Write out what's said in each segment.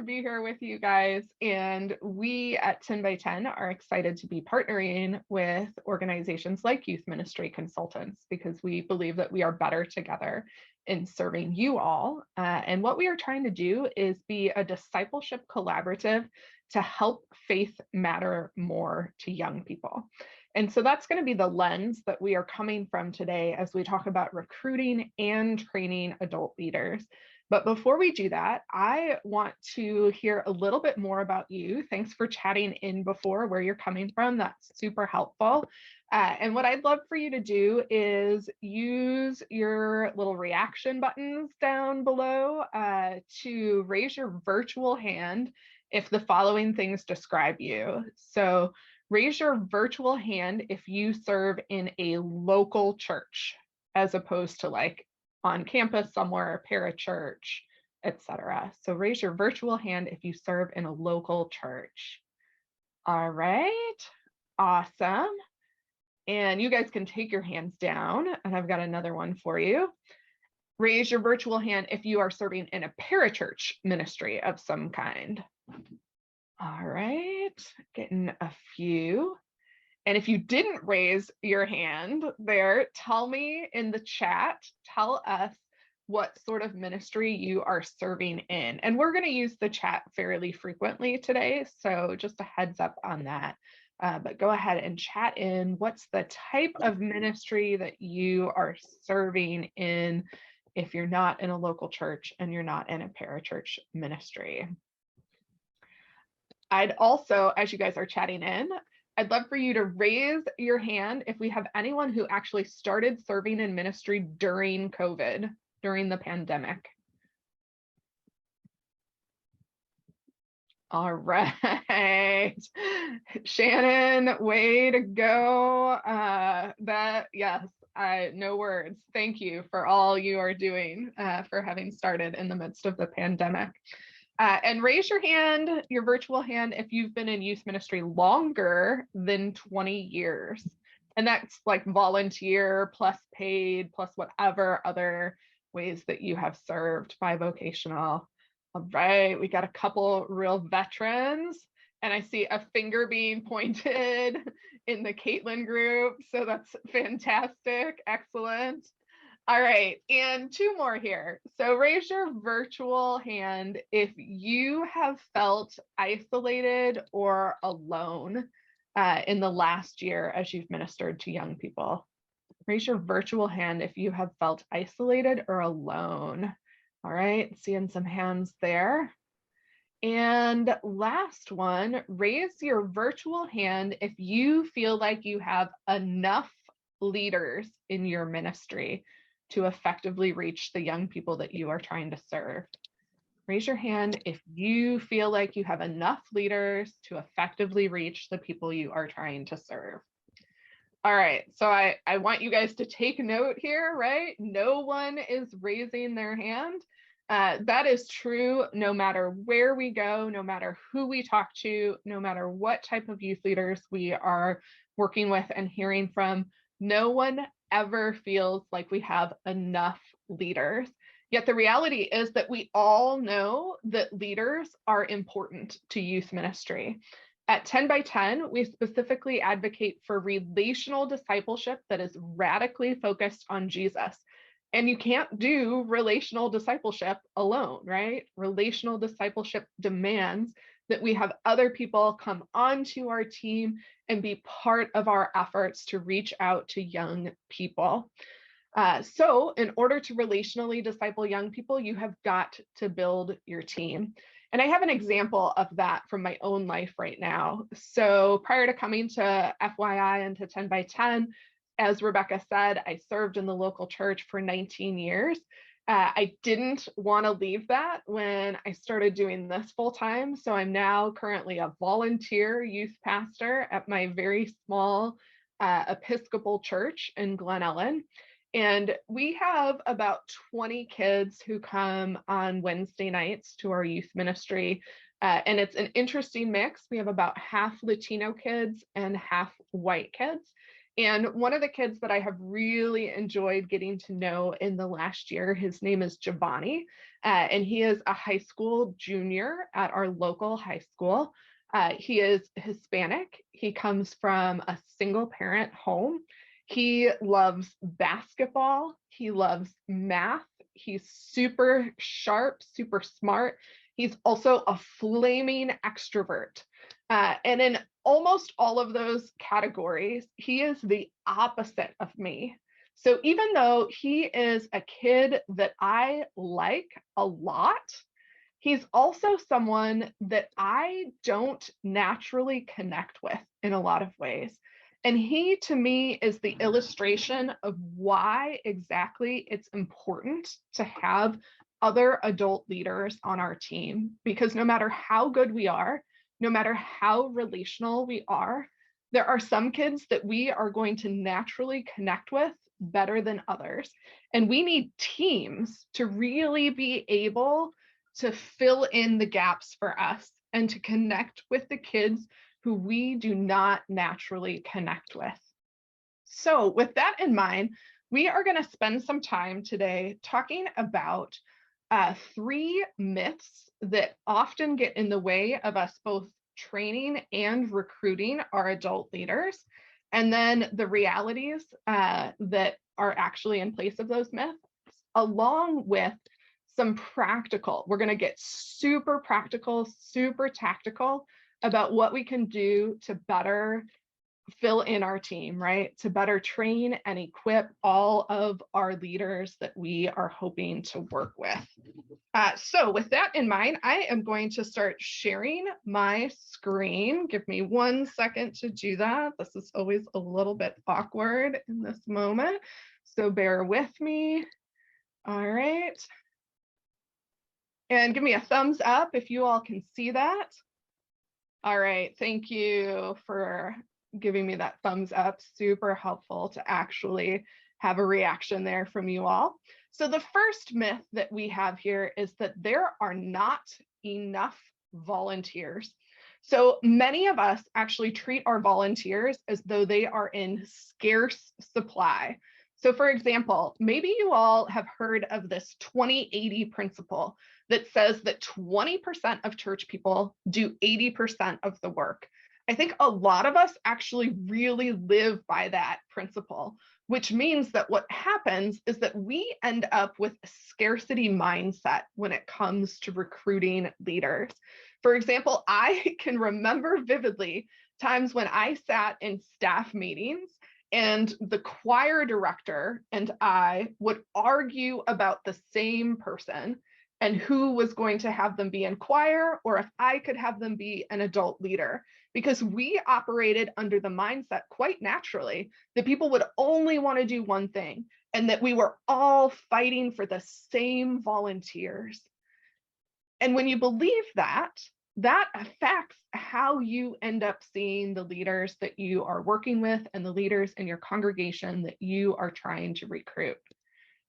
be here with you guys. And we at 10 by 10 are excited to be partnering with organizations like Youth Ministry Consultants because we believe that we are better together in serving you all. And what we are trying to do is be a discipleship collaborative to help faith matter more to young people. And so that's going to be the lens that we are coming from today as we talk about recruiting and training adult leaders. But before we do that, I want to hear a little bit more about you. Thanks for chatting in before where you're coming from. That's super helpful. And what I'd love for you to do is use your little reaction buttons down below to raise your virtual hand if the following things describe you. So raise your virtual hand if you serve in a local church, as opposed to like on campus somewhere, parachurch, etc. So raise your virtual hand if you serve in a local church. All right, awesome. And you guys can take your hands down, and I've got another one for you. Raise your virtual hand if you are serving in a parachurch ministry of some kind. All right, getting a few. And if you didn't raise your hand there, tell me in the chat, tell us what sort of ministry you are serving in. And we're going to use the chat fairly frequently today, so just a heads up on that. But go ahead and chat in. What's the type of ministry that you are serving in if you're not in a local church and you're not in a parachurch ministry? I'd also, as you guys are chatting in, I'd love for you to raise your hand if we have anyone who actually started serving in ministry during COVID, during the pandemic. All right, Shannon, way to go. Yes, no words. Thank you for all you are doing for having started in the midst of the pandemic. And raise your hand, your virtual hand, if you've been in youth ministry longer than 20 years. And that's like volunteer plus paid plus whatever other ways that you have served bivocational. All right, we got a couple real veterans, and I see a finger being pointed in the Caitlin group. So that's fantastic. Excellent. All right, and two more here. So raise your virtual hand if you have felt isolated or alone in the last year as you've ministered to young people. Raise your virtual hand if you have felt isolated or alone. All right, seeing some hands there. And last one, raise your virtual hand if you feel like you have enough leaders in your ministry to effectively reach the young people that you are trying to serve. Raise your hand if you feel like you have enough leaders to effectively reach the people you are trying to serve. All right, so I want you guys to take note here, right? No one is raising their hand. That is true no matter where we go, no matter who we talk to, no matter what type of youth leaders we are working with and hearing from. No one ever feels like we have enough leaders. Yet the reality is that we all know that leaders are important to youth ministry. At 10 by 10, we specifically advocate for relational discipleship that is radically focused on Jesus. And you can't do relational discipleship alone, right? Relational discipleship demands that we have other people come onto our team and be part of our efforts to reach out to young people. So in order to relationally disciple young people, you have got to build your team. And I have an example of that from my own life right now. So prior to coming to FYI and to 10 by 10, as Rebecca said, I served in the local church for 19 years. I didn't want to leave that when I started doing this full time. So I'm now currently a volunteer youth pastor at my very small Episcopal church in Glen Ellen. And we have about 20 kids who come on Wednesday nights to our youth ministry. And it's an interesting mix. We have about half Latino kids and half white kids. And one of the kids that I have really enjoyed getting to know in the last year, his name is Giovanni, and he is a high school junior at our local high school. He is Hispanic. He comes from a single parent home. He loves basketball. He loves math. He's super sharp, super smart. He's also a flaming extrovert. And in almost all of those categories, he is the opposite of me. So even though he is a kid that I like a lot, he's also someone that I don't naturally connect with in a lot of ways. And he, to me, is the illustration of why exactly it's important to have other adult leaders on our team. Because no matter how good we are, no matter how relational we are, there are some kids that we are going to naturally connect with better than others. And we need teams to really be able to fill in the gaps for us and to connect with the kids who we do not naturally connect with. So with that in mind, we are going to spend some time today talking about 3 myths that often get in the way of us both training and recruiting our adult leaders, and then the realities that are actually in place of those myths, along with some practical. We're going to get super practical, super tactical about what we can do to better fill in our team, right? To better train and equip all of our leaders that we are hoping to work with. So with that in mind, I am going to start sharing my screen. Give me 1 second to do that. This is always a little bit awkward in this moment, so bear with me. All right. And give me a thumbs up if you all can see that. All right, thank you for giving me that thumbs up. Super helpful to actually have a reaction there from you all. So the first myth that we have here is that there are not enough volunteers. So many of us actually treat our volunteers as though they are in scarce supply. So for example, maybe you all have heard of this 20-80 principle that says that 20% of church people do 80% of the work. I think a lot of us actually really live by that principle, which means that what happens is that we end up with a scarcity mindset when it comes to recruiting leaders. For example, I can remember vividly times when I sat in staff meetings and the choir director and I would argue about the same person and who was going to have them be in choir, or if I could have them be an adult leader, because we operated under the mindset quite naturally that people would only want to do one thing and that we were all fighting for the same volunteers. And when you believe that, that affects how you end up seeing the leaders that you are working with and the leaders in your congregation that you are trying to recruit.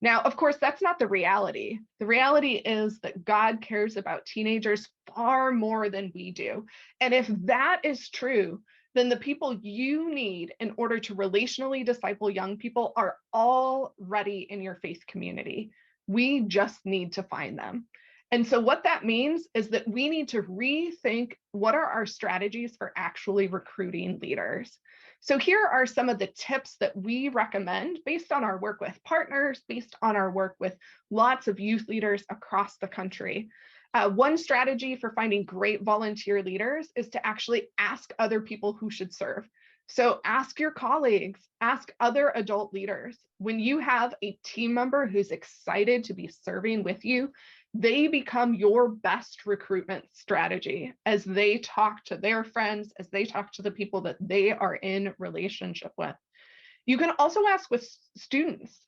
Now, of course, that's not the reality. The reality is that God cares about teenagers far more than we do. And if that is true, then the people you need in order to relationally disciple young people are already in your faith community. We just need to find them. And so what that means is that we need to rethink what are our strategies for actually recruiting leaders. So here are some of the tips that we recommend based on our work with partners, based on our work with lots of youth leaders across the country. One strategy for finding great volunteer leaders is to actually ask other people who should serve. So ask your colleagues, ask other adult leaders. When you have a team member who's excited to be serving with you, they become your best recruitment strategy as they talk to their friends, as they talk to the people that they are in relationship with. You can also ask with students,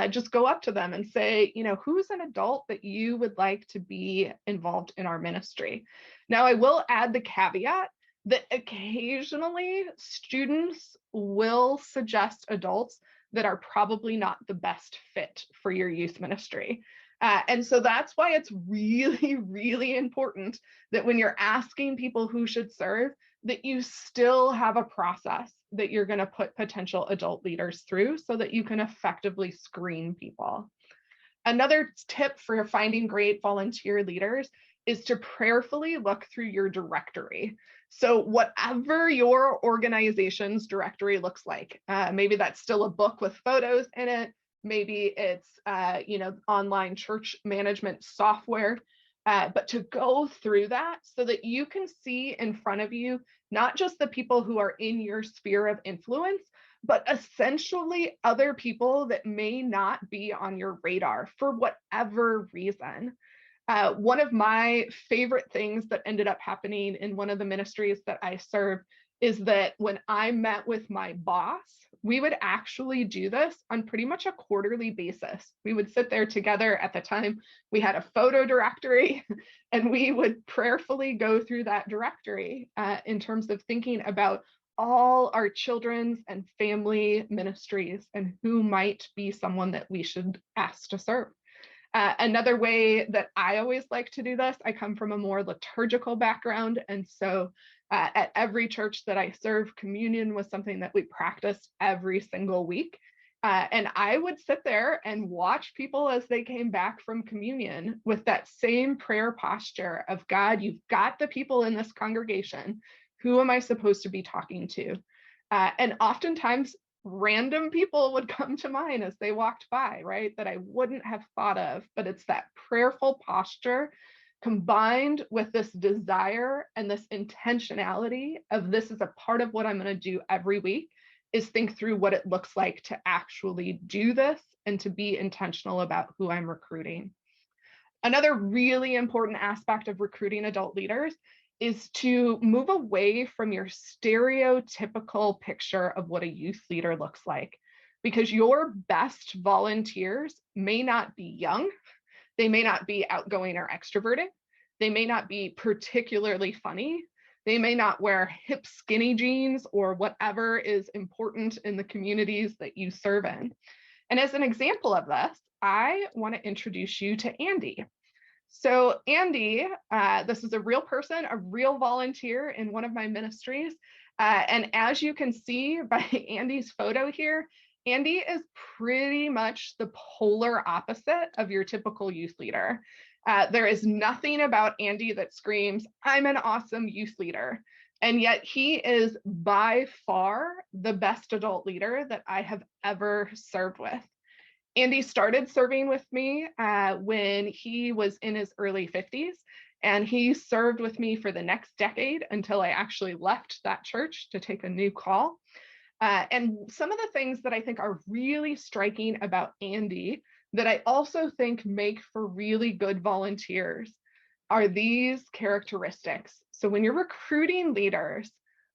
just go up to them and say, who's an adult that you would like to be involved in our ministry? Now, I will add the caveat that occasionally students will suggest adults that are probably not the best fit for your youth ministry. And so that's why it's really, really important that when you're asking people who should serve, that you still have a process, that you're going to put potential adult leaders through so that you can effectively screen people. Another tip for finding great volunteer leaders is to prayerfully look through your directory. So whatever your organization's directory looks like, maybe that's still a book with photos in it. Maybe it's, online church management software. But to go through that so that you can see in front of you, not just the people who are in your sphere of influence, but essentially other people that may not be on your radar for whatever reason. One of my favorite things that ended up happening in one of the ministries that I serve is that when I met with my boss, we would actually do this on pretty much a quarterly basis. We would sit there together. At the time, we had a photo directory, and we would prayerfully go through that directory in terms of thinking about all our children's and family ministries and who might be someone that we should ask to serve. Another way that I always like to do this, I come from a more liturgical background. And so at every church that I serve, communion was something that we practiced every single week. And I would sit there and watch people as they came back from communion with that same prayer posture of, God, you've got the people in this congregation. Who am I supposed to be talking to? And oftentimes, random people would come to mind as they walked by, right? That I wouldn't have thought of, but it's that prayerful posture combined with this desire and this intentionality of this is a part of what I'm going to do every week, is think through what it looks like to actually do this and to be intentional about who I'm recruiting. Another really important aspect of recruiting adult leaders is to move away from your stereotypical picture of what a youth leader looks like, because your best volunteers may not be young, they may not be outgoing or extroverted, they may not be particularly funny, they may not wear hip skinny jeans or whatever is important in the communities that you serve in. And as an example of this, I want to introduce you to Andy. So Andy, this is a real person, a real volunteer in one of my ministries. And as you can see by Andy's photo here, Andy is pretty much the polar opposite of your typical youth leader. There is nothing about Andy that screams, I'm an awesome youth leader. And yet he is by far the best adult leader that I have ever served with. Andy started serving with me when he was in his early 50s, and he served with me for the next decade until I actually left that church to take a new call. And some of the things that I think are really striking about Andy that I also think make for really good volunteers are these characteristics. So when you're recruiting leaders,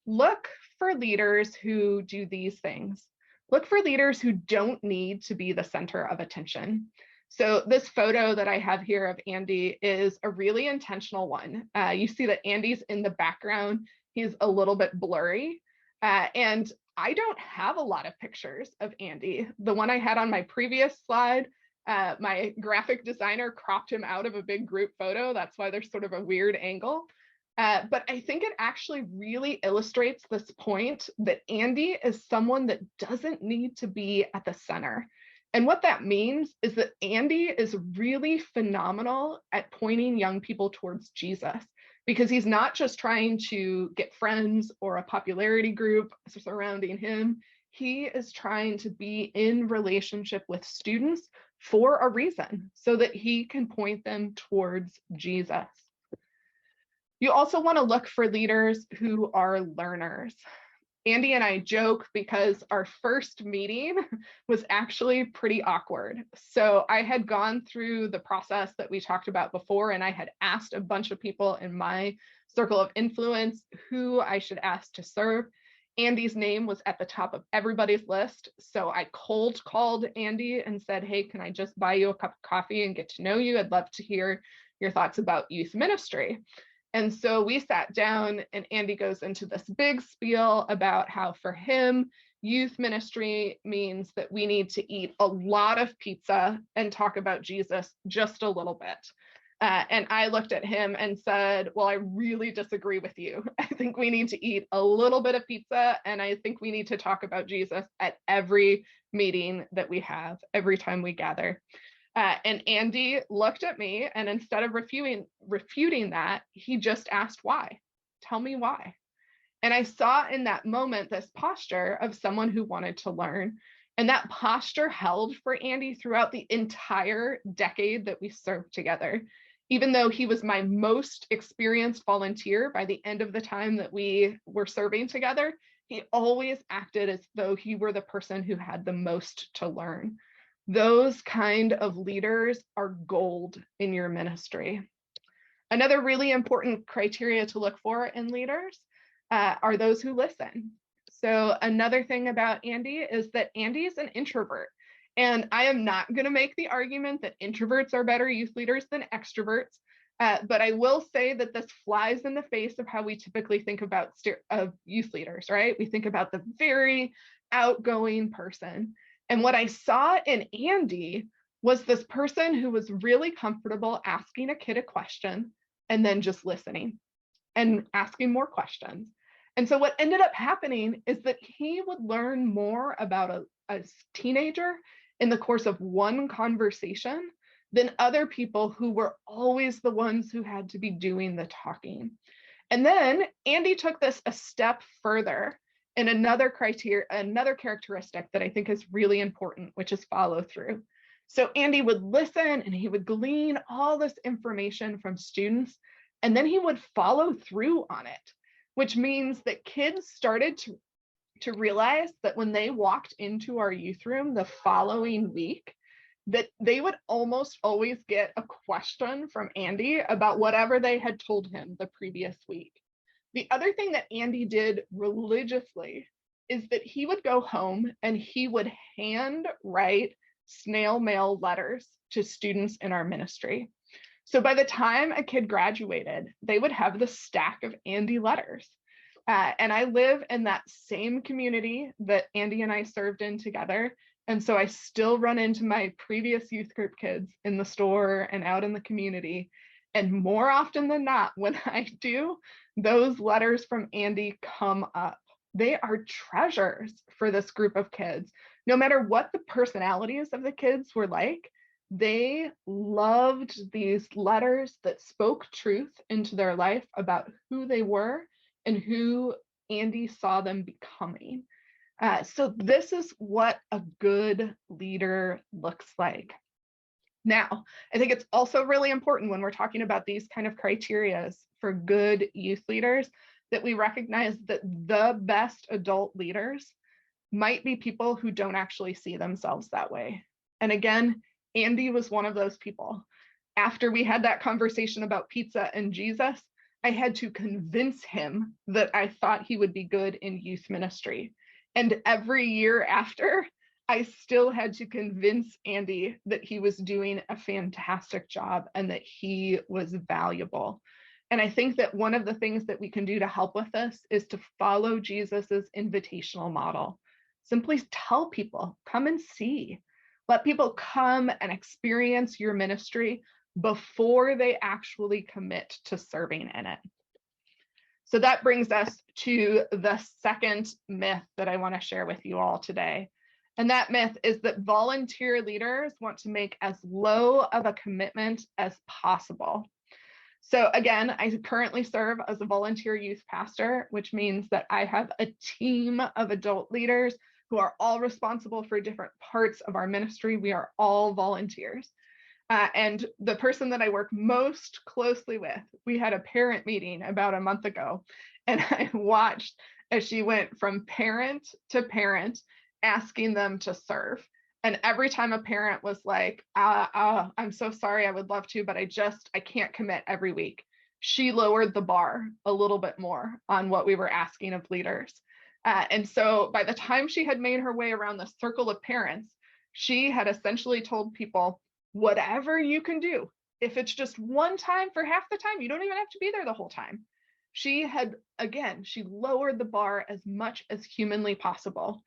look for leaders who do these things. Look for leaders who don't need to be the center of attention. So this photo that I have here of Andy is a really intentional one. You see that Andy's in the background. He's a little bit blurry. And I don't have a lot of pictures of Andy. The one I had on my previous slide, my graphic designer cropped him out of a big group photo. That's why there's sort of a weird angle. But I think it actually really illustrates this point that Andy is someone that doesn't need to be at the center. And what that means is that Andy is really phenomenal at pointing young people towards Jesus, because he's not just trying to get friends or a popularity group surrounding him. He is trying to be in relationship with students for a reason, so that he can point them towards Jesus. You also want to look for leaders who are learners. Andy and I joke because our first meeting was actually pretty awkward. So I had gone through the process that we talked about before, and I had asked a bunch of people in my circle of influence who I should ask to serve. Andy's name was at the top of everybody's list. So I cold called Andy and said, hey, can I just buy you a cup of coffee and get to know you? I'd love to hear your thoughts about youth ministry. And so we sat down, and Andy goes into this big spiel about how for him, youth ministry means that we need to eat a lot of pizza and talk about Jesus just a little bit. And I looked at him and said, well, I really disagree with you. I think we need to eat a little bit of pizza, and I think we need to talk about Jesus at every meeting that we have, every time we gather. And Andy looked at me, and instead of refuting that, he just asked why. Tell me why. And I saw in that moment this posture of someone who wanted to learn. And that posture held for Andy throughout the entire decade that we served together. Even though he was my most experienced volunteer by the end of the time that we were serving together, he always acted as though he were the person who had the most to learn. Those kind of leaders are gold in your ministry. Another really important criteria to look for in leaders are those who listen. So another thing about Andy is that Andy is an introvert. And I am not going to make the argument that introverts are better youth leaders than extroverts. But I will say that this flies in the face of how we typically think about youth leaders, right? We think about the very outgoing person. And what I saw in Andy was this person who was really comfortable asking a kid a question and then just listening and asking more questions. And so what ended up happening is that he would learn more about a teenager in the course of one conversation than other people who were always the ones who had to be doing the talking. And then Andy took this a step further in another characteristic that I think is really important, which is follow through. So Andy would listen and he would glean all this information from students, and then he would follow through on it, which means that kids started to realize that when they walked into our youth room the following week, that they would almost always get a question from Andy about whatever they had told him the previous week. The other thing that Andy did religiously is that he would go home and he would hand write snail mail letters to students in our ministry. So by the time a kid graduated, they would have the stack of Andy letters. And I live in that same community that Andy and I served in together. And so I still run into my previous youth group kids in the store and out in the community. And more often than not, when I do, those letters from Andy come up. They are treasures for this group of kids. No matter what the personalities of the kids were like, they loved these letters that spoke truth into their life about who they were and who Andy saw them becoming. So this is what a good leader looks like. Now, I think it's also really important when we're talking about these kind of criteria for good youth leaders that we recognize that the best adult leaders might be people who don't actually see themselves that way. And again, Andy was one of those people. After we had that conversation about pizza and Jesus, I had to convince him that I thought he would be good in youth ministry. And every year after, I still had to convince Andy that he was doing a fantastic job and that he was valuable. And I think that one of the things that we can do to help with this is to follow Jesus's invitational model. Simply tell people, come and see. Let people come and experience your ministry before they actually commit to serving in it. So that brings us to the second myth that I want to share with you all today. And that myth is that volunteer leaders want to make as low of a commitment as possible. So again, I currently serve as a volunteer youth pastor, which means that I have a team of adult leaders who are all responsible for different parts of our ministry. We are all volunteers. And the person that I work most closely with, we had a parent meeting about a month ago, and I watched as she went from parent to parent, asking them to serve. And every time a parent was like, I'm so sorry, I would love to, but I can't commit every week, she lowered the bar a little bit more on what we were asking of leaders. And so by the time she had made her way around the circle of parents, she had essentially told people, whatever you can do, if it's just one time for half the time, you don't even have to be there the whole time. She lowered the bar as much as humanly possible.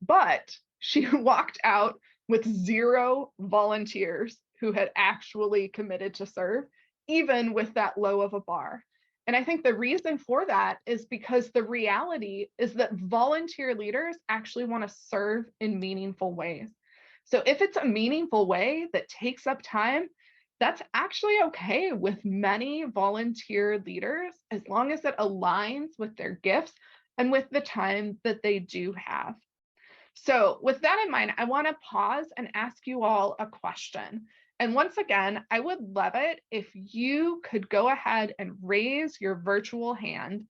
But she walked out with 0 volunteers who had actually committed to serve, even with that low of a bar. And I think the reason for that is because the reality is that volunteer leaders actually want to serve in meaningful ways. So if it's a meaningful way that takes up time, that's actually okay with many volunteer leaders as long as it aligns with their gifts and with the time that they do have. So, with that in mind, I want to pause and ask you all a question. And once again, I would love it if you could go ahead and raise your virtual hand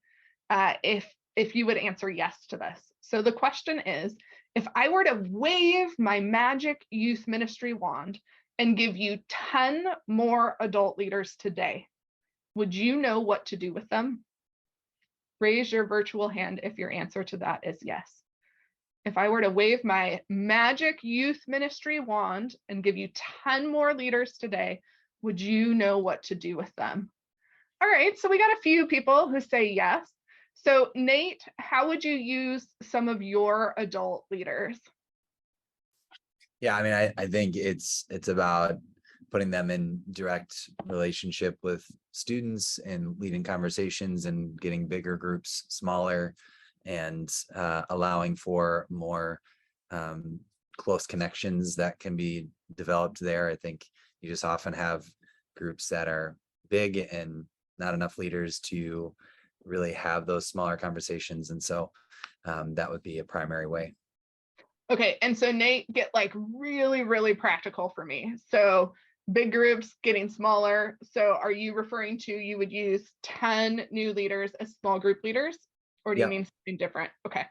if you would answer yes to this. So the question is, if I were to wave my magic youth ministry wand and give you 10 more adult leaders today, would you know what to do with them? Raise your virtual hand if your answer to that is yes. If I were to wave my magic youth ministry wand and give you 10 more leaders today, would you know what to do with them? All right, so we got a few people who say yes. So Nate, how would you use some of your adult leaders? Yeah, I mean, I think it's about putting them in direct relationship with students and leading conversations and getting bigger groups smaller, and allowing for more close connections that can be developed there. I think you just often have groups that are big and not enough leaders to really have those smaller conversations. And so that would be a primary way. Okay, and so Nate, get like really, really practical for me. So big groups getting smaller. So are you referring to you would use 10 new leaders as small group leaders, or do you Yeah. mean something different? Okay,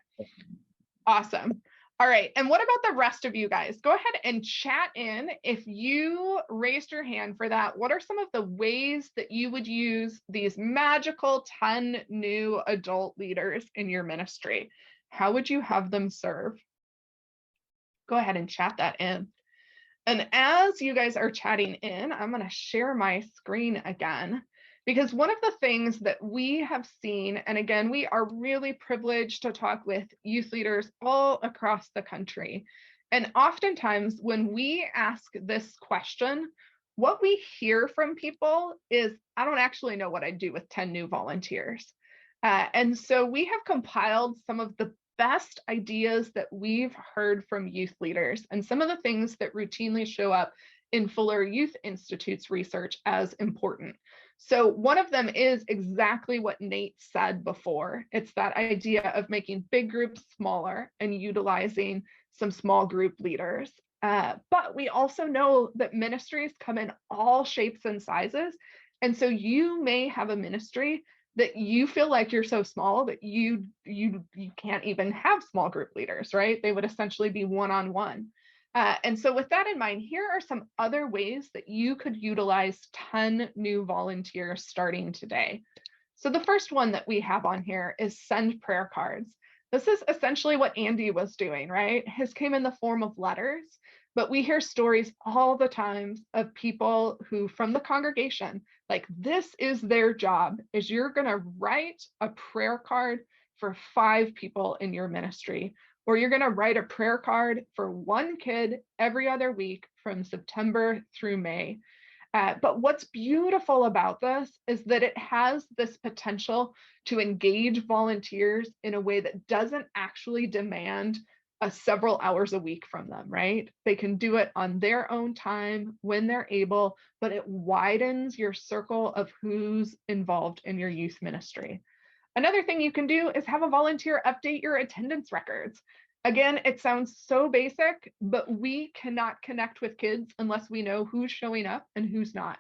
awesome. All right, and what about the rest of you guys? Go ahead and chat in. If you raised your hand for that, what are some of the ways that you would use these magical 10 new adult leaders in your ministry? How would you have them serve? Go ahead and chat that in. And as you guys are chatting in, I'm going to share my screen again, because one of the things that we have seen, and again, we are really privileged to talk with youth leaders all across the country. And oftentimes, when we ask this question, what we hear from people is, I don't actually know what I'd do with 10 new volunteers. And so we have compiled some of the best ideas that we've heard from youth leaders and some of the things that routinely show up in Fuller Youth Institute's research as important. So one of them is exactly what Nate said before. It's that idea of making big groups smaller and utilizing some small group leaders. But we also know that ministries come in all shapes and sizes. And so you may have a ministry that you feel like you're so small that you can't even have small group leaders, right? They would essentially be one-on-one. And so with that in mind, here are some other ways that you could utilize 10 new volunteers starting today. So the first one that we have on here is send prayer cards. This is essentially what Andy was doing, right? His came in the form of letters, but we hear stories all the time of people who from the congregation, like this is their job, is you're going to write a prayer card for 5 people in your ministry, or you're going to write a prayer card for 1 kid every other week from September through May. But what's beautiful about this is that it has this potential to engage volunteers in a way that doesn't actually demand several hours a week from them, right? They can do it on their own time when they're able, but it widens your circle of who's involved in your youth ministry. Another thing you can do is have a volunteer update your attendance records. Again, it sounds so basic, but we cannot connect with kids unless we know who's showing up and who's not.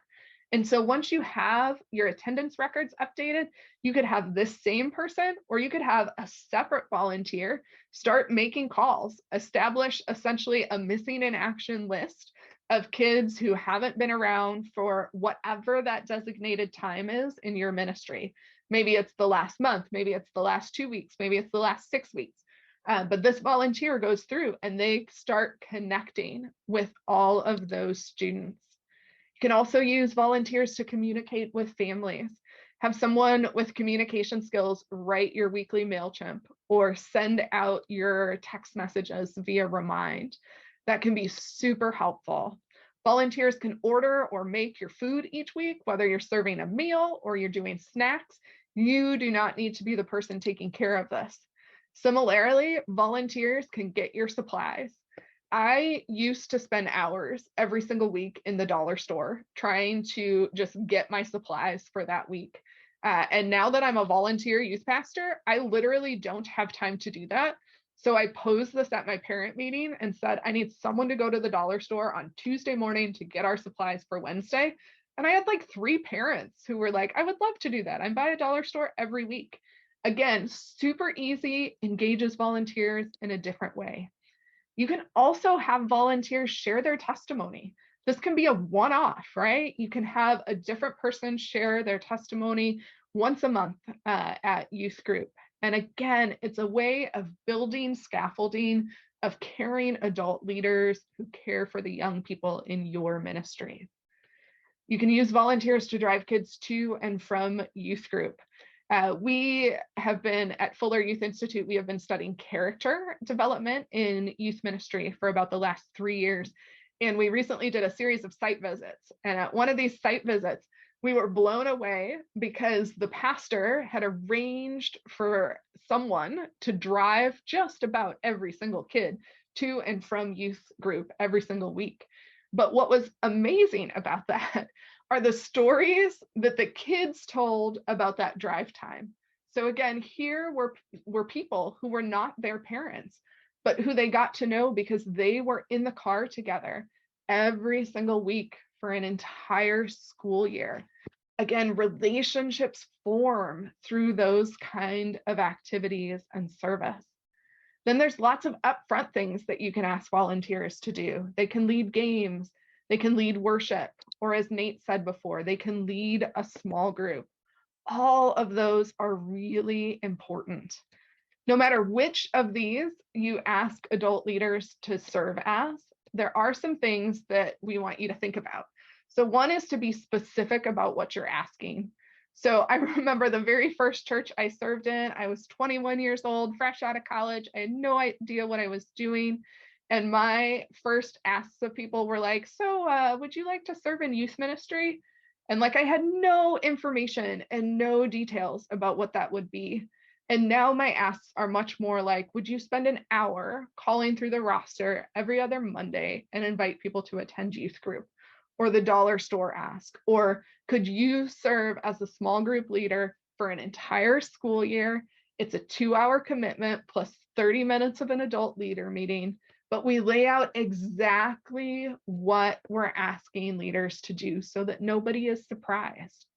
And so once you have your attendance records updated, you could have this same person, or you could have a separate volunteer start making calls, establish essentially a missing in action list of kids who haven't been around for whatever that designated time is in your ministry. Maybe it's the last month, maybe it's the last 2 weeks, maybe it's the last 6 weeks. But this volunteer goes through and they start connecting with all of those students. You can also use volunteers to communicate with families. Have someone with communication skills write your weekly MailChimp or send out your text messages via Remind. That can be super helpful. Volunteers can order or make your food each week, whether you're serving a meal or you're doing snacks. You do not need to be the person taking care of this. Similarly, volunteers can get your supplies. I used to spend hours every single week in the dollar store trying to just get my supplies for that week. And now that I'm a volunteer youth pastor, I literally don't have time to do that. So I posed this at my parent meeting and said, I need someone to go to the dollar store on Tuesday morning to get our supplies for Wednesday. And I had like 3 parents who were like, I would love to do that. I'm by a dollar store every week. Again, super easy, engages volunteers in a different way. You can also have volunteers share their testimony. This can be a one-off, right? You can have a different person share their testimony once a month at youth group. And again, it's a way of building scaffolding of caring adult leaders who care for the young people in your ministry. You can use volunteers to drive kids to and from youth group. We have been at Fuller Youth Institute, we have been studying character development in youth ministry for about the last 3 years. And we recently did a series of site visits. And at one of these site visits, we were blown away because the pastor had arranged for someone to drive just about every single kid to and from youth group every single week. But what was amazing about that are the stories that the kids told about that drive time. So again, here were people who were not their parents, but who they got to know because they were in the car together every single week for an entire school year. Again, relationships form through those kind of activities and service. Then there's lots of upfront things that you can ask volunteers to do. They can lead games, they can lead worship, or as Nate said before, they can lead a small group. All of those are really important. No matter which of these you ask adult leaders to serve as, there are some things that we want you to think about. So one is to be specific about what you're asking. So I remember the very first church I served in, I was 21 years old, fresh out of college. I had no idea what I was doing. And my first asks of people were like, so would you like to serve in youth ministry? And like I had no information and no details about what that would be. And now my asks are much more like, would you spend an hour calling through the roster every other Monday and invite people to attend youth group? Or the dollar store ask? Or could you serve as a small group leader for an entire school year? It's a 2-hour commitment plus 30 minutes of an adult leader meeting, but we lay out exactly what we're asking leaders to do so that nobody is surprised.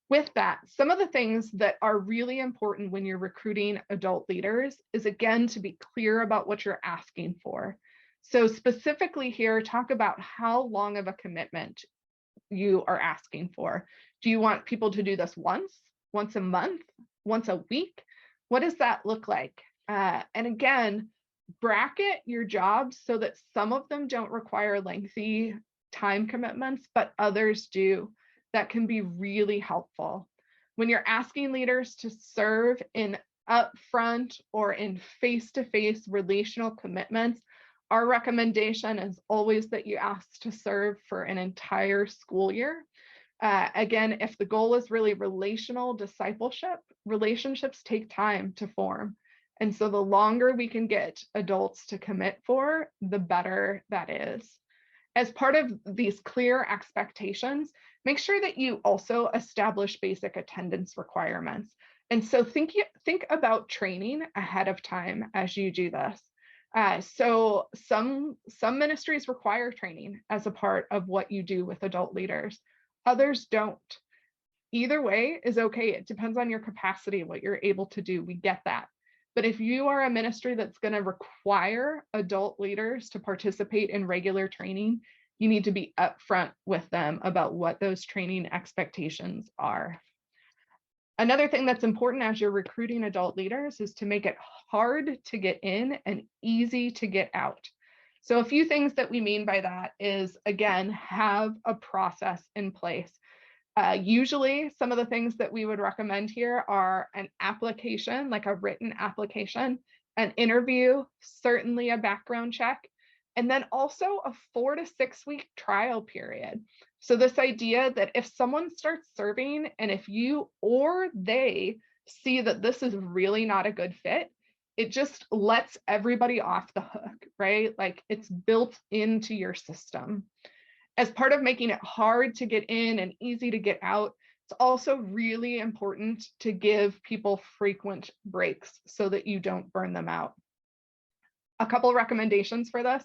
With that, some of the things that are really important when you're recruiting adult leaders is, again, to be clear about what you're asking for. So specifically here, talk about how long of a commitment you are asking for. Do you want people to do this once a month, once a week? What does that look like? And again, bracket your jobs so that some of them don't require lengthy time commitments, but others do. That can be really helpful. When you're asking leaders to serve in upfront or in face-to-face relational commitments, our recommendation is always that you ask to serve for an entire school year. Again, if the goal is really relational discipleship, relationships take time to form. And so the longer we can get adults to commit for, the better that is. As part of these clear expectations, make sure that you also establish basic attendance requirements. And so think about training ahead of time as you do this. So some ministries require training as a part of what you do with adult leaders. Others don't. Either way is okay. It depends on your capacity, what you're able to do. We get that. But if you are a ministry that's going to require adult leaders to participate in regular training, you need to be upfront with them about what those training expectations are. Another thing that's important as you're recruiting adult leaders is to make it hard to get in and easy to get out. So a few things that we mean by that is, again, have a process in place. Usually, some of the things that we would recommend here are an application, like a written application, an interview, certainly a background check, And then also a 4 to 6 week trial period. So this idea that if someone starts serving and if you or they see that this is really not a good fit, it just lets everybody off the hook, right? Like it's built into your system. As part of making it hard to get in and easy to get out, it's also really important to give people frequent breaks so that you don't burn them out. A couple recommendations for this: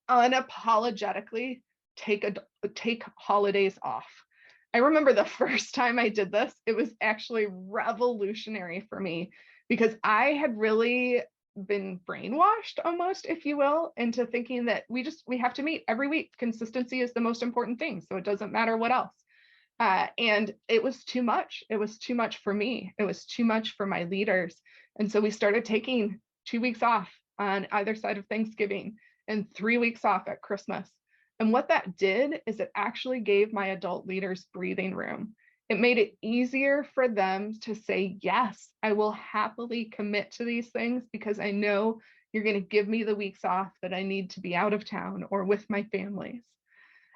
unapologetically take holidays off. I remember the first time I did this, it was actually revolutionary for me because I had really been brainwashed almost, if you will, into thinking that we have to meet every week. Consistency is the most important thing, so it doesn't matter what else. And it was too much. It was too much for me. It was too much for my leaders. And so we started taking 2 weeks off on either side of Thanksgiving and 3 weeks off at Christmas. And what that did is it actually gave my adult leaders breathing room. It made it easier for them to say, yes, I will happily commit to these things because I know you're going to give me the weeks off that I need to be out of town or with my families.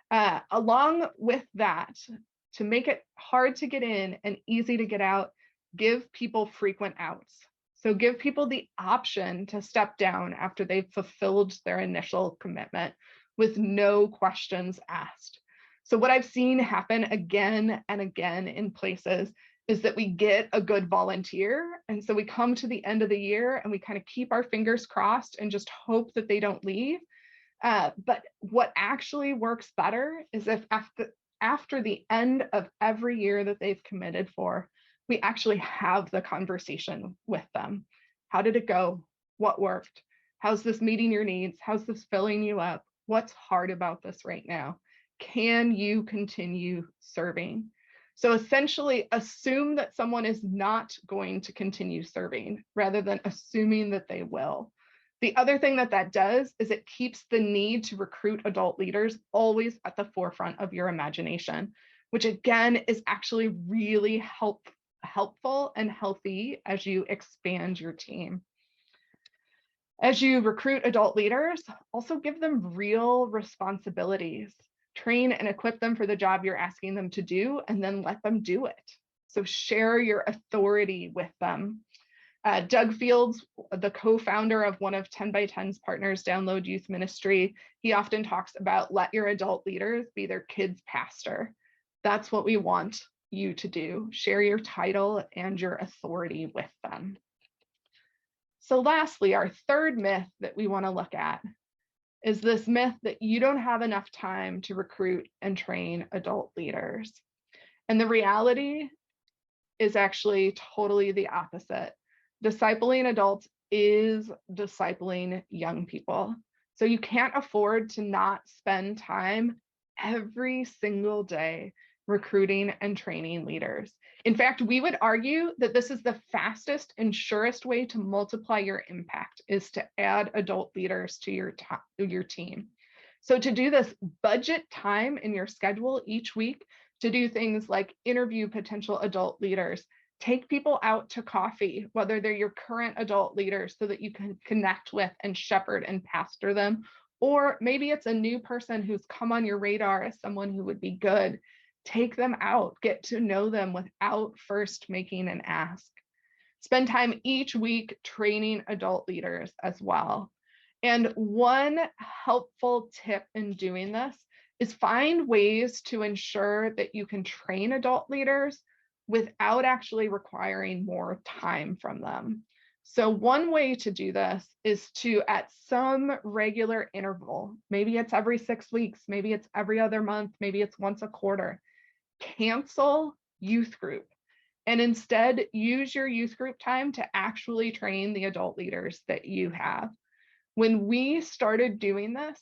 Along with that, to make it hard to get in and easy to get out, give people frequent outs. So give people the option to step down after they've fulfilled their initial commitment with no questions asked. So what I've seen happen again and again in places is that we get a good volunteer. And so we come to the end of the year and we kind of keep our fingers crossed and just hope that they don't leave. But what actually works better is if after the end of every year that they've committed for, we actually have the conversation with them. How did it go? What worked? How's this meeting your needs? How's this filling you up? What's hard about this right now? Can you continue serving? So essentially assume that someone is not going to continue serving rather than assuming that they will. The other thing that does is it keeps the need to recruit adult leaders always at the forefront of your imagination, which again is actually really helpful and healthy as you expand your team. As you recruit adult leaders, also give them real responsibilities. Train and equip them for the job you're asking them to do, and then let them do it. So share your authority with them. Doug Fields, the co-founder of one of 10 by 10's partners, Download Youth Ministry, he often talks about let your adult leaders be their kids' pastor. That's what we want you to do. Share your title and your authority with them. So lastly, our third myth that we want to look at is this myth that you don't have enough time to recruit and train adult leaders. And the reality is actually totally the opposite. Discipling adults is discipling young people. So you can't afford to not spend time every single day recruiting and training leaders. In fact, we would argue that this is the fastest and surest way to multiply your impact is to add adult leaders to your team. So to do this, budget time in your schedule each week to do things like interview potential adult leaders, take people out to coffee, whether they're your current adult leaders, so that you can connect with and shepherd and pastor them. Or maybe it's a new person who's come on your radar as someone who would be good. Take them out, get to know them without first making an ask. Spend time each week training adult leaders as well. And one helpful tip in doing this is find ways to ensure that you can train adult leaders without actually requiring more time from them. So one way to do this is to, at some regular interval, maybe it's every 6 weeks, maybe it's every other month, maybe it's once a quarter, cancel youth group and instead use your youth group time to actually train the adult leaders that you have. When we started doing this,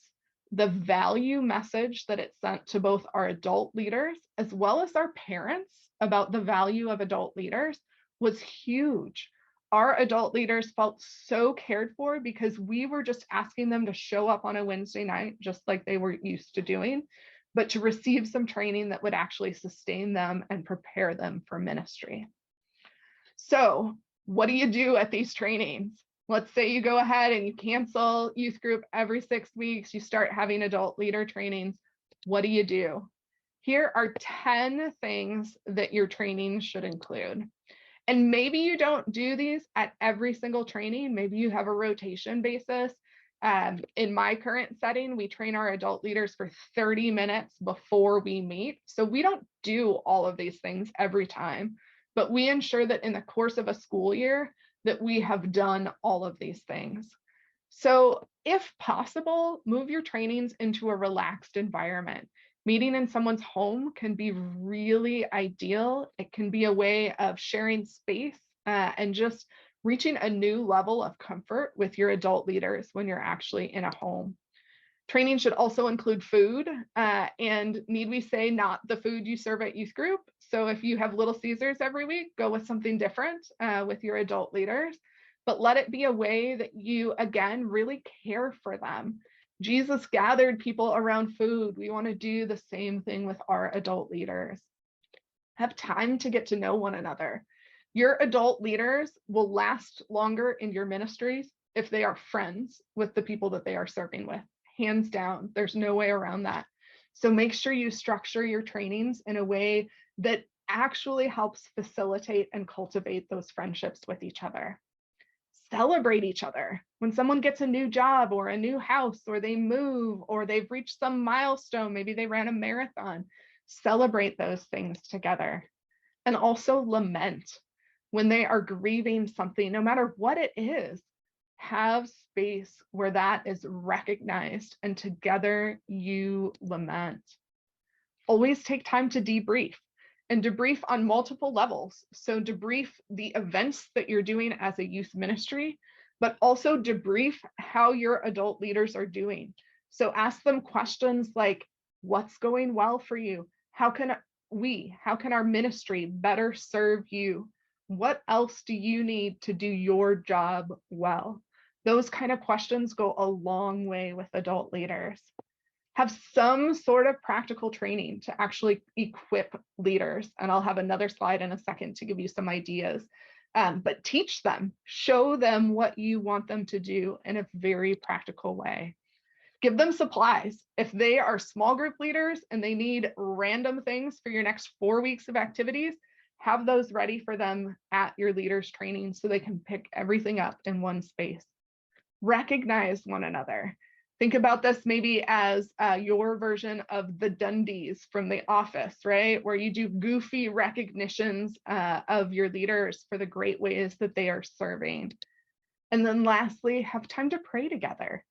the value message that it sent to both our adult leaders as well as our parents about the value of adult leaders was huge. Our adult leaders felt so cared for because we were just asking them to show up on a Wednesday night, just like they were used to doing, but to receive some training that would actually sustain them and prepare them for ministry. So what do you do at these trainings? Let's say you go ahead and you cancel youth group every 6 weeks, you start having adult leader trainings. What do you do? Here are 10 things that your training should include. And maybe you don't do these at every single training. Maybe you have a rotation basis. In my current setting, we train our adult leaders for 30 minutes before we meet. So we don't do all of these things every time, but we ensure that in the course of a school year that we have done all of these things. So if possible, move your trainings into a relaxed environment. Meeting in someone's home can be really ideal. It can be a way of sharing space and just reaching a new level of comfort with your adult leaders when you're actually in a home. Training should also include food, and need we say, not the food you serve at youth group. So if you have Little Caesars every week, go with something different with your adult leaders, but let it be a way that you, again, really care for them. Jesus gathered people around food. We want to do the same thing with our adult leaders. Have time to get to know one another. Your adult leaders will last longer in your ministries if they are friends with the people that they are serving with. Hands down, there's no way around that. So make sure you structure your trainings in a way that actually helps facilitate and cultivate those friendships with each other. Celebrate each other. When someone gets a new job or a new house, or they move, or they've reached some milestone, maybe they ran a marathon, celebrate those things together. And also lament when they are grieving something, no matter what it is. Have space where that is recognized and together you lament. Always take time to debrief, and debrief on multiple levels. So debrief the events that you're doing as a youth ministry, but also debrief how your adult leaders are doing. So ask them questions like, what's going well for you? How can our ministry better serve you? What else do you need to do your job well? Those kind of questions go a long way with adult leaders. Have some sort of practical training to actually equip leaders. And I'll have another slide in a second to give you some ideas. But teach them, show them what you want them to do in a very practical way. Give them supplies. If they are small group leaders and they need random things for your next 4 weeks of activities, have those ready for them at your leaders training so they can pick everything up in one space. Recognize one another. Think about this maybe as your version of the Dundies from The Office, right? Where you do goofy recognitions of your leaders for the great ways that they are serving. And then lastly, have time to pray together.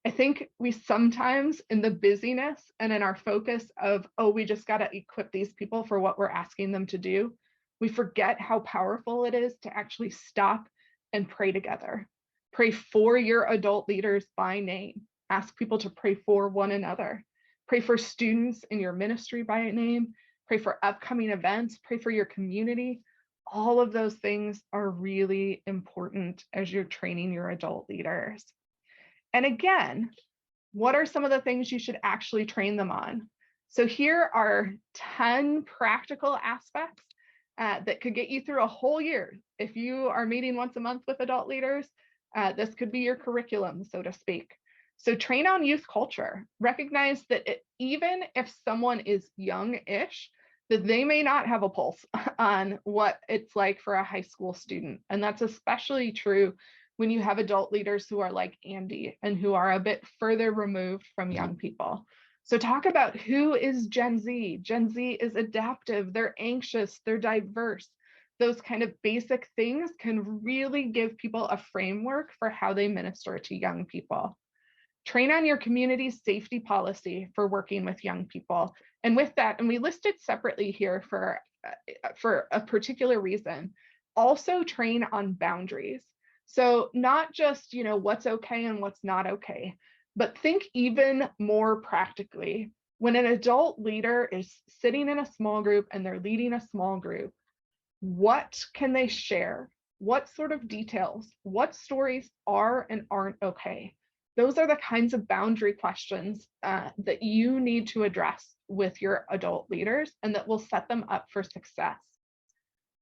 I think we sometimes, in the busyness and in our focus of, oh, we just got to equip these people for what we're asking them to do, we forget how powerful it is to actually stop and pray together. Pray for your adult leaders by name. Ask people to pray for one another. Pray for students in your ministry by name. Pray for upcoming events. Pray for your community. All of those things are really important as you're training your adult leaders. And again, what are some of the things you should actually train them on? So here are 10 practical aspects that could get you through a whole year. If you are meeting once a month with adult leaders, this could be your curriculum, so to speak. So train on youth culture. Recognize that even if someone is young-ish, that they may not have a pulse on what it's like for a high school student. And that's especially true when you have adult leaders who are like Andy and who are a bit further removed from young people. So talk about who is Gen Z. Gen Z is adaptive, they're anxious, they're diverse. Those kind of basic things can really give people a framework for how they minister to young people. Train on your community's safety policy for working with young people. And with that, and we listed separately here for a particular reason, also train on boundaries. So not just, what's okay and what's not okay, but think even more practically. When an adult leader is sitting in a small group and they're leading a small group, what can they share? What sort of details? What stories are and aren't okay? Those are the kinds of boundary questions that you need to address with your adult leaders and that will set them up for success.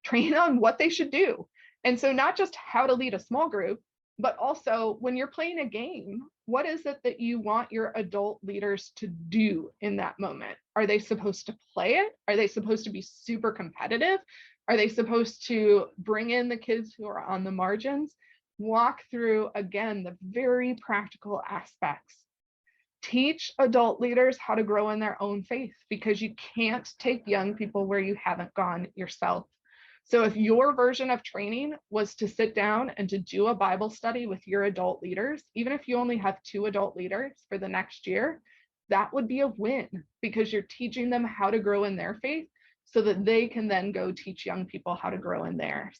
Train on what they should do. And so not just how to lead a small group, But also, when you're playing a game, what is it that you want your adult leaders to do in that moment? Are they supposed to play it? Are they supposed to be super competitive? Are they supposed to bring in the kids who are on the margins? Walk through, again, the very practical aspects. Teach adult leaders how to grow in their own faith, because you can't take young people where you haven't gone yourself. So if your version of training was to sit down and to do a Bible study with your adult leaders, even if you only have 2 adult leaders for the next year, that would be a win, because you're teaching them how to grow in their faith so that they can then go teach young people how to grow in theirs.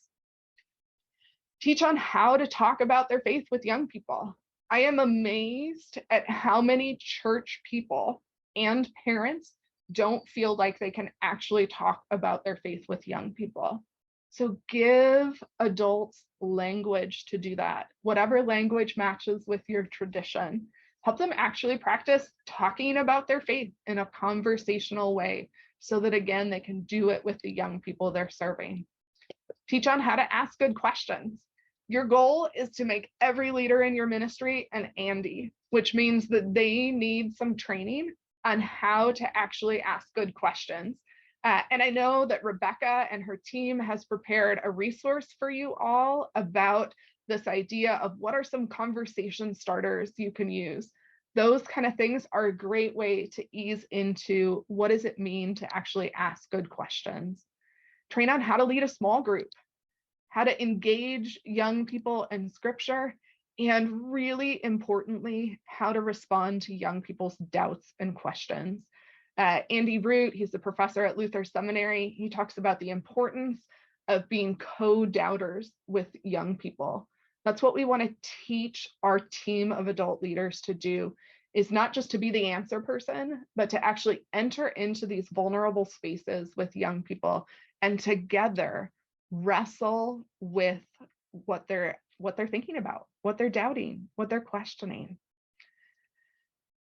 Teach on how to talk about their faith with young people. I am amazed at how many church people and parents don't feel like they can actually talk about their faith with young people. So give adults language to do that, whatever language matches with your tradition. Help them actually practice talking about their faith in a conversational way so that, again, they can do it with the young people they're serving. Teach on how to ask good questions. Your goal is to make every leader in your ministry an Andy, which means that they need some training on how to actually ask good questions. And I know that Rebecca and her team has prepared a resource for you all about this idea of what are some conversation starters you can use. Those kind of things are a great way to ease into what does it mean to actually ask good questions. Train on how to lead a small group, how to engage young people in scripture, and really importantly, how to respond to young people's doubts and questions. Andy Root, he's a professor at Luther Seminary. He talks about the importance of being co-doubters with young people. That's what we want to teach our team of adult leaders to do, is not just to be the answer person, but to actually enter into these vulnerable spaces with young people and together wrestle with what they're thinking about, what they're doubting, what they're questioning.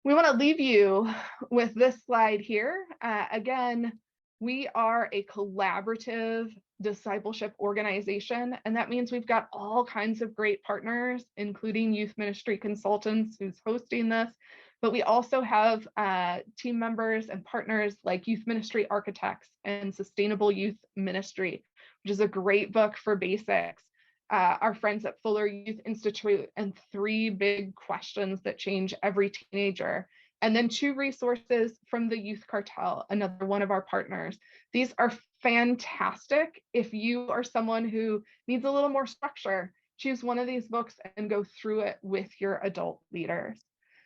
We want to leave you with this slide here. Again, we are a collaborative discipleship organization, and that means we've got all kinds of great partners, including Youth Ministry Consultants, who's hosting this, but we also have team members and partners like Youth Ministry Architects and Sustainable Youth Ministry, which is a great book for basics. Our friends at Fuller Youth Institute and 3 big questions that change every teenager. And then 2 resources from the Youth Cartel, another one of our partners. These are fantastic. If you are someone who needs a little more structure, choose one of these books and go through it with your adult leaders.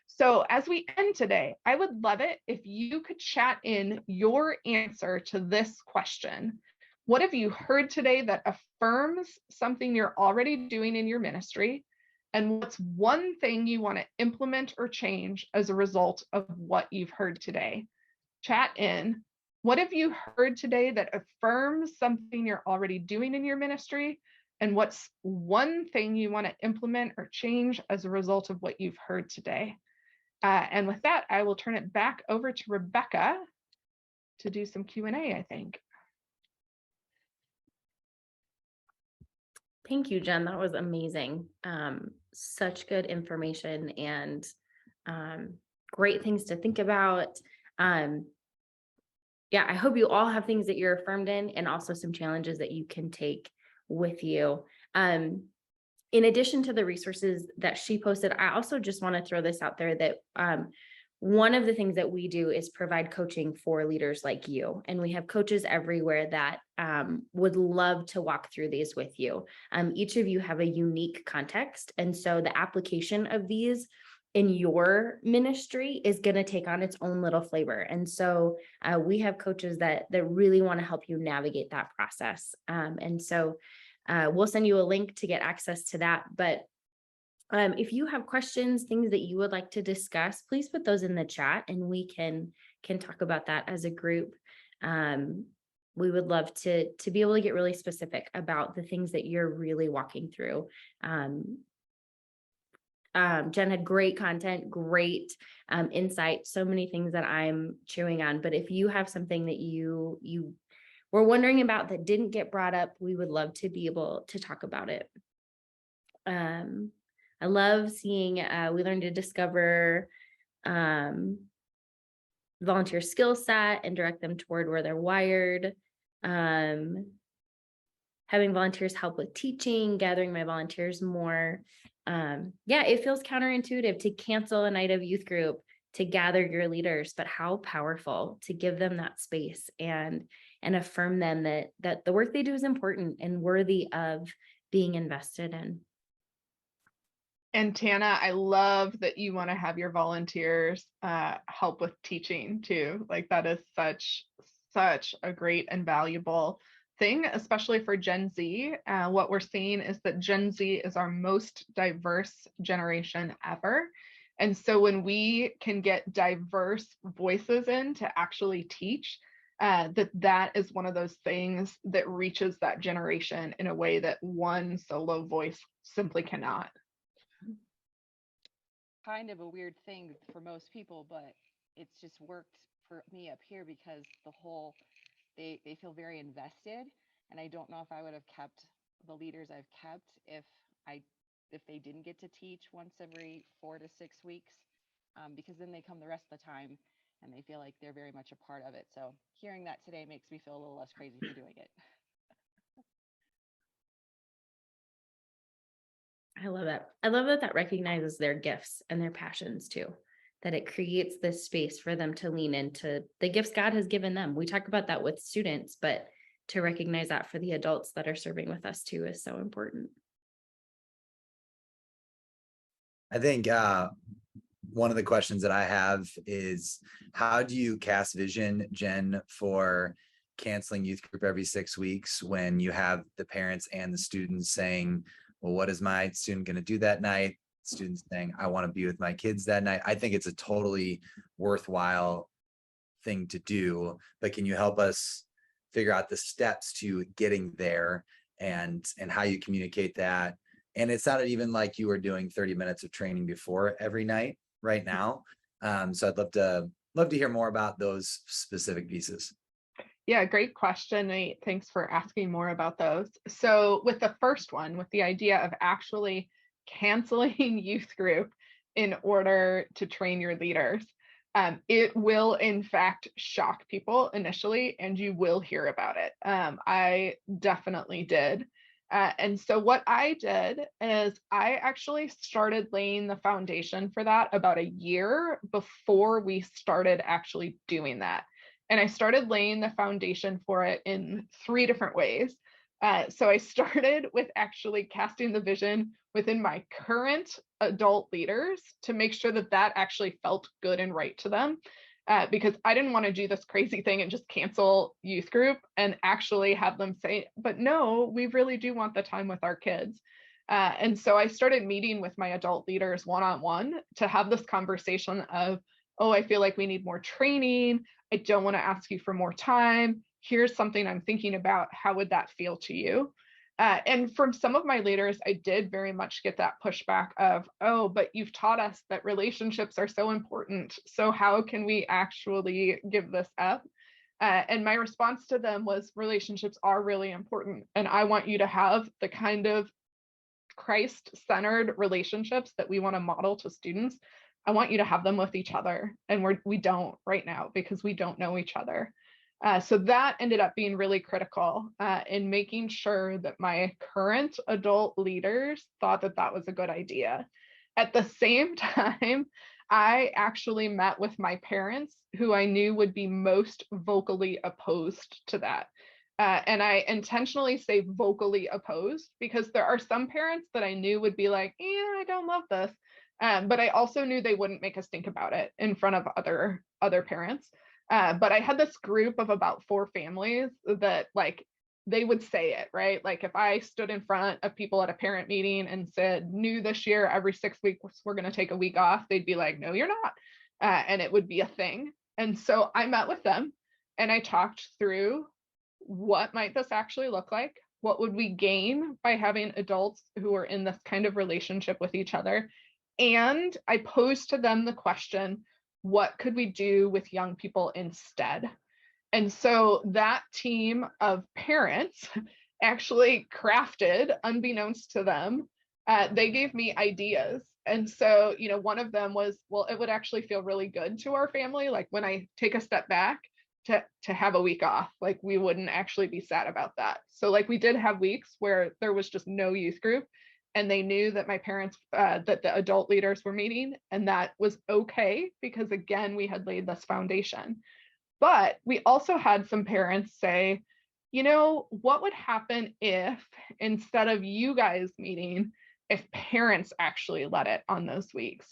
So as we end today, I would love it if you could chat in your answer to this question. What have you heard today that affirms something you're already doing in your ministry? And what's one thing you want to implement or change as a result of what you've heard today? Chat in. What have you heard today that affirms something you're already doing in your ministry? And what's one thing you want to implement or change as a result of what you've heard today? And with that, I will turn it back over to Rebecca to do some Q&A, I think. Thank you, Jen. That was amazing. Such good information and great things to think about. Yeah, I hope you all have things that you're affirmed in and also some challenges that you can take with you. In addition to the resources that she posted, I also just want to throw this out there that one of the things that we do is provide coaching for leaders like you. And we have coaches everywhere that would love to walk through these with you. Each of you have a unique context. And so the application of these in your ministry is going to take on its own little flavor. And so we have coaches that really want to help you navigate that process. And so we'll send you a link to get access to that. But if you have questions, things that you would like to discuss, please put those in the chat and we can talk about that as a group. We would love to be able to get really specific about the things that you're really walking through. Jen had great content, great insight, so many things that I'm chewing on. But if you have something that you were wondering about that didn't get brought up, we would love to be able to talk about it. I love seeing, we learn to discover volunteer skill set and direct them toward where they're wired. Having volunteers help with teaching, gathering my volunteers more. Yeah, it feels counterintuitive to cancel a night of youth group to gather your leaders, but how powerful to give them that space and affirm them that the work they do is important and worthy of being invested in. And Tana, I love that you want to have your volunteers help with teaching too. Like that is such a great and valuable thing, especially for Gen Z. What we're seeing is that Gen Z is our most diverse generation ever. And so when we can get diverse voices in to actually teach, that is one of those things that reaches that generation in a way that one solo voice simply cannot. Kind of a weird thing for most people, but it's just worked for me up here because they feel very invested, and I don't know if I would have kept the leaders I've kept if they didn't get to teach once every 4 to 6 weeks, because then they come the rest of the time and they feel like they're very much a part of it. So hearing that today makes me feel a little less crazy for doing it. I love that. I love that recognizes their gifts and their passions too, that it creates this space for them to lean into the gifts God has given them. We talk about that with students, but to recognize that for the adults that are serving with us too is so important. I think one of the questions that I have is, how do you cast vision, Jen, for canceling youth group every 6 weeks when you have the parents and the students saying, well, what is my student going to do that night? Students saying, I want to be with my kids that night. I think it's a totally worthwhile thing to do, but can you help us figure out the steps to getting there and how you communicate that? And it sounded even like you were doing 30 minutes of training before every night right now. So I'd love to hear more about those specific pieces. Yeah, great question, Nate. Thanks for asking more about those. So with the first one, with the idea of actually canceling youth group in order to train your leaders, it will in fact shock people initially, and you will hear about it. I definitely did. And so what I did is I actually started laying the foundation for that about a year before we started actually doing that. And I started laying the foundation for it in 3 different ways. So I started with actually casting the vision within my current adult leaders to make sure that that actually felt good and right to them. Because I didn't want to do this crazy thing and just cancel youth group and actually have them say, but no, we really do want the time with our kids. And so I started meeting with my adult leaders one-on-one to have this conversation of, oh, I feel like we need more training. I don't want to ask you for more time. Here's something I'm thinking about. How would that feel to you? And from some of my leaders, I did very much get that pushback of, oh, but you've taught us that relationships are so important. So how can we actually give this up? And my response to them was, relationships are really important. And I want you to have the kind of Christ-centered relationships that we want to model to students. I want you to have them with each other. And we don't right now because we don't know each other. So that ended up being really critical in making sure that my current adult leaders thought that that was a good idea. At the same time, I actually met with my parents, who I knew would be most vocally opposed to that. And I intentionally say vocally opposed because there are some parents that I knew would be like, yeah, I don't love this. But I also knew they wouldn't make us think about it in front of other parents. But I had this group of about 4 families that like they would say it, right? Like if I stood in front of people at a parent meeting and said, new this year, every 6 weeks, we're going to take a week off, they'd be like, no, you're not. And it would be a thing. And so I met with them and I talked through, what might this actually look like? What would we gain by having adults who are in this kind of relationship with each other? And I posed to them the question, what could we do with young people instead? And so that team of parents actually crafted, unbeknownst to them, they gave me ideas. And so, one of them was, well, it would actually feel really good to our family, like when I take a step back, to have a week off. Like we wouldn't actually be sad about that. So like we did have weeks where there was just no youth group, and they knew that my parents, that the adult leaders were meeting, and that was okay because again, we had laid this foundation. But we also had some parents say, what would happen if instead of you guys meeting, if parents actually led it on those weeks?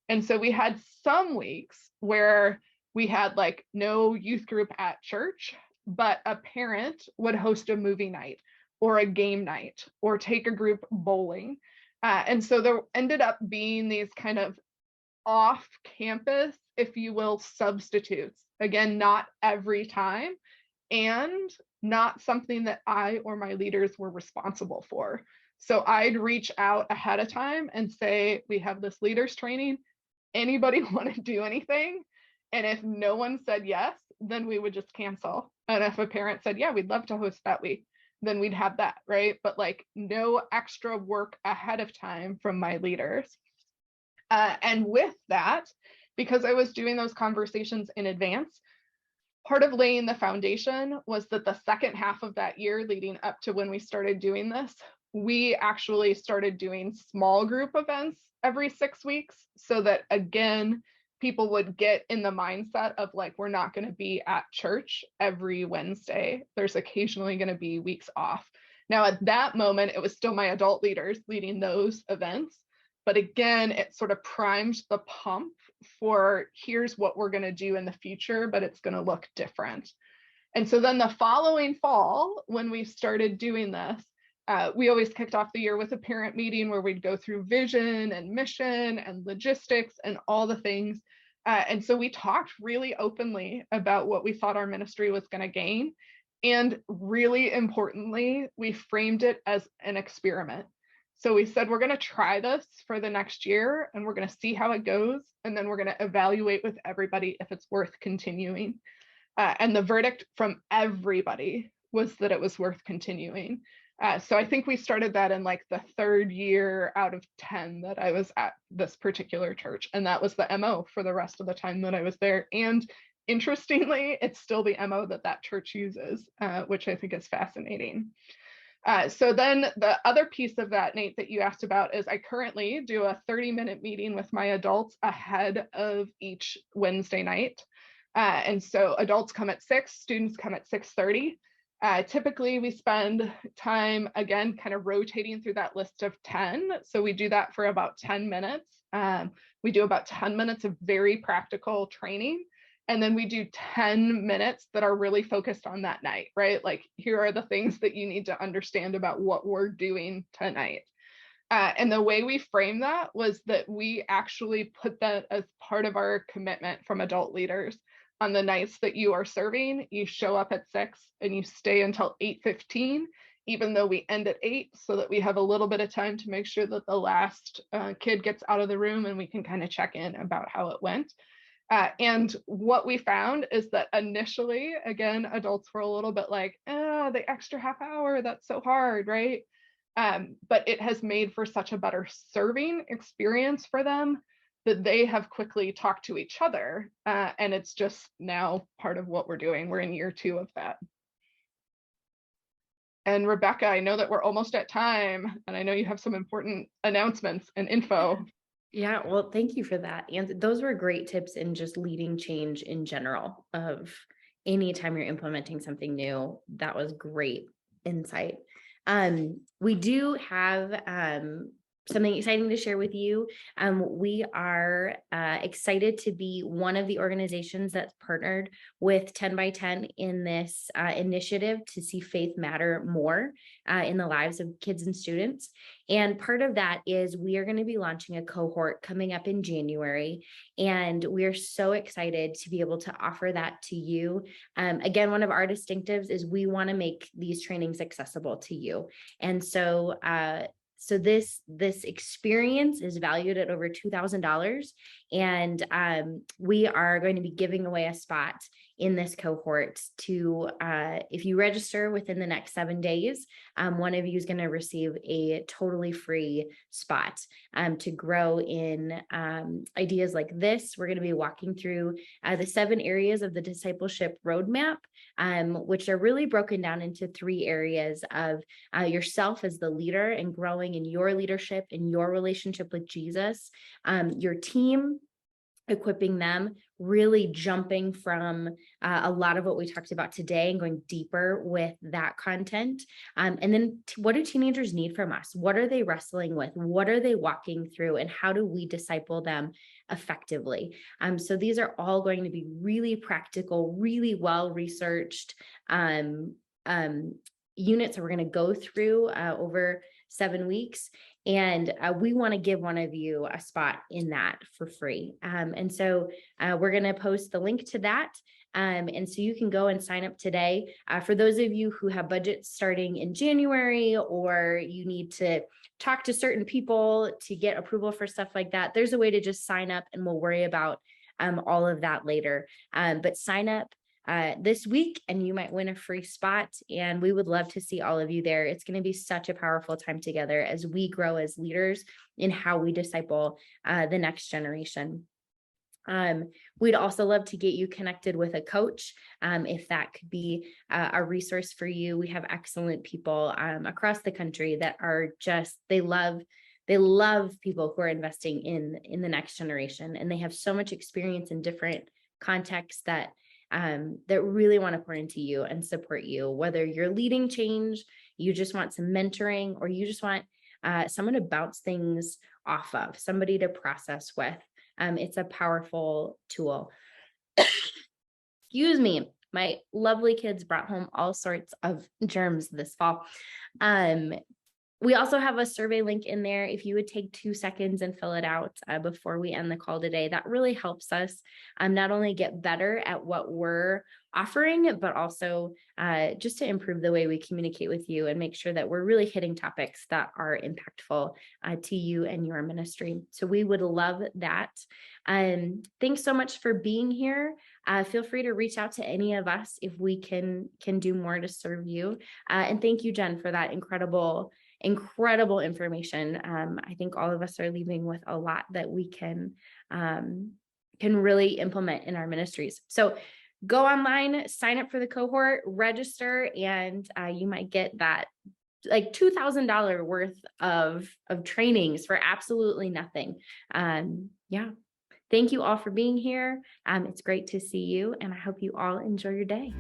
And so we had some weeks where we had like no youth group at church, but a parent would host a movie night or a game night or take a group bowling. And so there ended up being these kind of off campus, if you will, substitutes. Again, not every time, and not something that I or my leaders were responsible for. So I'd reach out ahead of time and say, we have this leaders training. Anybody want to do anything? And if no one said yes, then we would just cancel. And if a parent said, yeah, we'd love to host that week, then we'd have that, right? But like no extra work ahead of time from my leaders. And with that, because I was doing those conversations in advance, part of laying the foundation was that the second half of that year leading up to when we started doing this, we actually started doing small group events every 6 weeks, so that again, people would get in the mindset of like, we're not going to be at church every Wednesday. There's occasionally going to be weeks off. Now, at that moment, it was still my adult leaders leading those events. But again, it sort of primed the pump for here's what we're going to do in the future, but it's going to look different. And so then the following fall, when we started doing this, we always kicked off the year with a parent meeting where we'd go through vision and mission and logistics and all the things. And so we talked really openly about what we thought our ministry was going to gain. And really importantly, we framed it as an experiment. So we said, we're going to try this for the next year and we're going to see how it goes. And then we're going to evaluate with everybody if it's worth continuing. And the verdict from everybody was that it was worth continuing. So I think we started that in like the 3rd year out of 10 that I was at this particular church. And that was the MO for the rest of the time that I was there. And interestingly, it's still the MO that church uses, which I think is fascinating. So then the other piece of that, Nate, that you asked about is I currently do a 30-minute meeting with my adults ahead of each Wednesday night. And so adults come at 6, students come at 6:30. Typically, we spend time, again, kind of rotating through that list of 10. So we do that for about 10 minutes. We do about 10 minutes of very practical training. And then we do 10 minutes that are really focused on that night, right? Like, here are the things that you need to understand about what we're doing tonight. And the way we framed that was that we actually put that as part of our commitment from adult leaders. On the nights that you are serving, you show up at 6 and you stay until 8:15, even though we end at 8, so that we have a little bit of time to make sure that the last kid gets out of the room and we can kind of check in about how it went. And what we found is that initially, again, adults were a little bit like, oh, the extra half hour, that's so hard, right? But it has made for such a better serving experience for them that they have quickly talked to each other. And it's just now part of what we're doing. We're in year 2 of that. And Rebecca, I know that we're almost at time, and I know you have some important announcements and info. Yeah, well, thank you for that. And those were great tips in just leading change in general of anytime you're implementing something new. That was great insight. We do have something exciting to share with you. We are excited to be one of the organizations that's partnered with 10 by 10 in this initiative to see faith matter more in the lives of kids and students. And part of that is we are going to be launching a cohort coming up in January. And we're so excited to be able to offer that to you. Again, one of our distinctives is we want to make these trainings accessible to you. And so this experience is valued at over $2,000, and we are going to be giving away a spot in this cohort to, if you register within the next 7 days, one of you is going to receive a totally free spot to grow in ideas like this. We're going to be walking through the 7 areas of the discipleship roadmap, which are really broken down into 3 areas of yourself as the leader and growing in your leadership, in your relationship with Jesus, your team, equipping them, really jumping from a lot of what we talked about today and going deeper with that content. And then what do teenagers need from us? What are they wrestling with? What are they walking through? And how do we disciple them effectively? So these are all going to be really practical, really well-researched units that we're going to go through over 7 weeks. And we want to give one of you a spot in that for free. And so we're going to post the link to that. And so you can go and sign up today. For those of you who have budgets starting in January, or you need to talk to certain people to get approval for stuff like that, there's a way to just sign up, and we'll worry about all of that later. But sign up this week and you might win a free spot, and we would love to see all of you there. It's going to be such a powerful time together as we grow as leaders in how we disciple the next generation. We'd also love to get you connected with a coach, if that could be a resource for you. We have excellent people across the country that are just, they love people who are investing in the next generation, and they have so much experience in different contexts that really want to pour into you and support you, whether you're leading change, you just want some mentoring, or you just want someone to bounce things off of, somebody to process with. It's a powerful tool. Excuse me. My lovely kids brought home all sorts of germs this fall. We also have a survey link in there. If you would take 2 seconds and fill it out before we end the call today, that really helps us not only get better at what we're offering, but also just to improve the way we communicate with you and make sure that we're really hitting topics that are impactful to you and your ministry. So we would love that. Thanks so much for being here. Feel free to reach out to any of us if we can do more to serve you. And thank you, Jen, for that incredible information. I think all of us are leaving with a lot that we can really implement in our ministries. So go online, sign up for the cohort, register, and you might get that like $2,000 worth of trainings for absolutely nothing. Yeah. Thank you all for being here. It's great to see you, and I hope you all enjoy your day.